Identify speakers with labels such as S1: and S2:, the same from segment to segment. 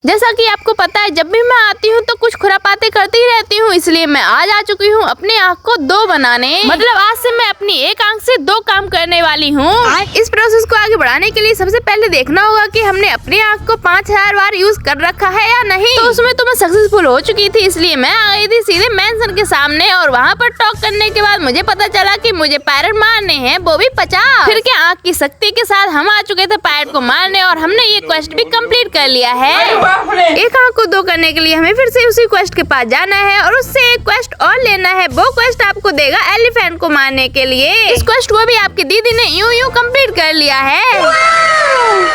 S1: जैसा कि आपको पता है, जब भी मैं आती हूँ तो कुछ खुरापाते करती ही रहती हूँ, इसलिए मैं आज आ चुकी हूँ अपनी आँख को 2 बनाने। मतलब आज से मैं अपनी एक आँख से 2 काम करने वाली हूँ। इस प्रोसेस को आगे बढ़ाने के लिए सबसे पहले देखना होगा कि हमने अपनी आँख को 5000 बार यूज कर रखा है या नहीं। तो उसमें तो मैं सक्सेसफुल हो चुकी थी, इसलिए मैं आ गई थी सीधे मेंशन के सामने और वहाँ पर टॉक करने के बाद मुझे पता चला कि मुझे पैरट मारने हैं, वो भी 50। फिर क्या आँख की शक्ति के साथ हम आ चुके थे पैरट को मारने और हमने ये क्वेस्ट भी कम्प्लीट कर लिया है। एक आँख को 2 करने के लिए हमें फिर से उसी क्वेस्ट के पास जाना है और उससे एक क्वेस्ट और लेना है। वो क्वेस्ट आपको देगा एलिफेंट को मारने के लिए। इस क्वेस्ट को भी आपकी दीदी ने यूं कंप्लीट कर लिया है।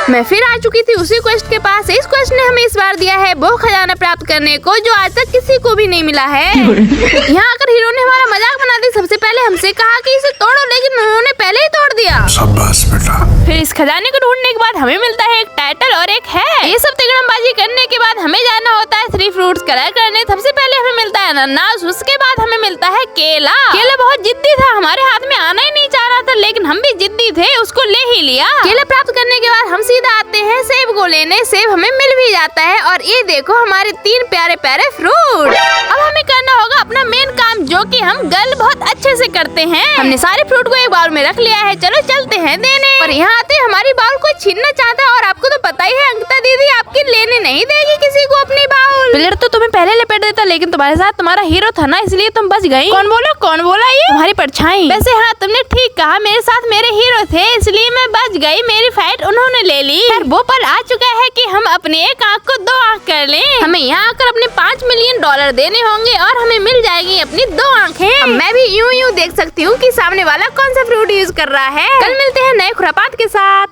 S1: मैं फिर आ चुकी थी उसी क्वेस्ट के पास। इस क्वेस्ट ने हमें इस बार दिया है वो खजाना प्राप्त करने को जो आज तक किसी को भी नहीं मिला है। यहाँ आकर हीरो ने हमारा मजाक बना दी। सबसे पहले हमसे कहा कि इसे तोड़ो, लेकिन उन्होंने पहले ही तोड़ दिया।
S2: शाबाश बेटा।
S1: फिर इस खजाने को ढूंढने के बाद हमें मिलता है एक टाइटल और एक है। ये सब तिगड़मबाजी करने के बाद हमें जाना होता है 3 फ्रूट्स कलर करने। सबसे पहले हमें मिलता है अनानास, उसके बाद हमें मिलता है केला। केला बहुत जिद्दी था, हमारे हाथ में आना ही नहीं चाह रहा था, लेकिन हम भी जिद्दी थे, उसको ले ही लिया। केला प्राप्त करने के बाद हम सीधा आते हैं सेब को लेने। सेब हमें मिल भी जाता है और ये देखो हमारे 3 प्यारे प्यारे फ्रूट। अब हमें करना होगा अपना मेन काम, जो कि हम गर्ल बहुत अच्छे से करते हैं। हमने सारे फ्रूट को एक बाउल में रख लिया है, चलो चलते हैं देने। और यहाँ आते हमारी बाउल को छीनना चाहता है और आपको तो पता ही है अंकिता दीदी आपकी लेने नहीं देगी किसी को अपनी बाउल। प्लेयर तो तुम्हें पहले लपेट देता, लेकिन तुम्हारे साथ तुम्हारा हीरो था ना, इसलिए तुम बच गई। कौन बोला ये? तुम्हारी परछाई। वैसे हाँ, तुमने ठीक कहा, मेरे साथ मेरे हीरो थे इसलिए मैं बच गई। मेरी फाइट उन्होंने ले ली। वो पल आ चुका है कि हम अपने एक आँख को 2 आँख कर लें। हमें यहाँ आकर अपने $5 मिलियन देने होंगे और हमें मिल जाएगी अपनी 2 आँखें। मैं भी यूं देख सकती हूँ कि सामने वाला कौन सा फ्रूट यूज कर रहा है। कल मिलते हैं नए खुरापात के साथ।